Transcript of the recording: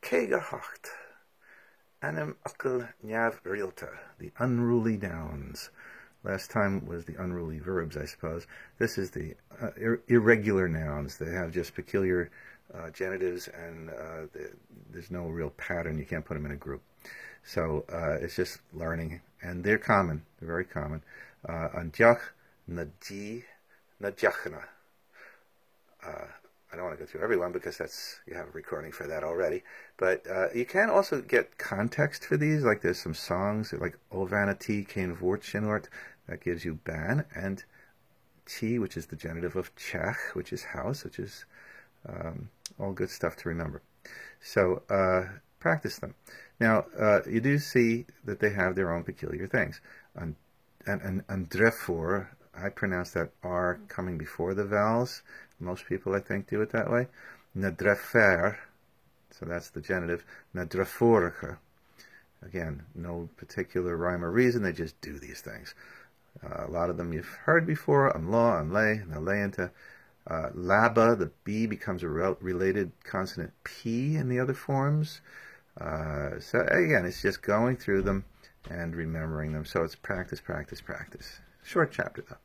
Kegehacht. Anem ukkel nyav realta. The unruly nouns. Last time was the unruly verbs, I suppose. This is the irregular nouns. They have just peculiar genitives, and there's no real pattern. You can't put them in a group. So it's just learning, and they're common. They're very common. Anjach, naji, najachna. I don't want to go through everyone because you have a recording for that already. But you can also get context for these. Like there's some songs like O Vanity, Kein Woordchenort, that gives you ban, and T, which is the genitive of Czech, which is house, which is all good stuff to remember. So practice them. Now, you do see that they have their own peculiar things. And therefore, I pronounce that R coming before the vowels. Most people, I think, do it that way. Nadrefer, so that's the genitive. Nadreforge. Again, no particular rhyme or reason. They just do these things. A lot of them you've heard before. Unlaw, unlay, nalayanta. Laba, the B becomes a related consonant P in the other forms. So again, it's just going through them and remembering them. So it's practice, practice, practice. Short chapter, though.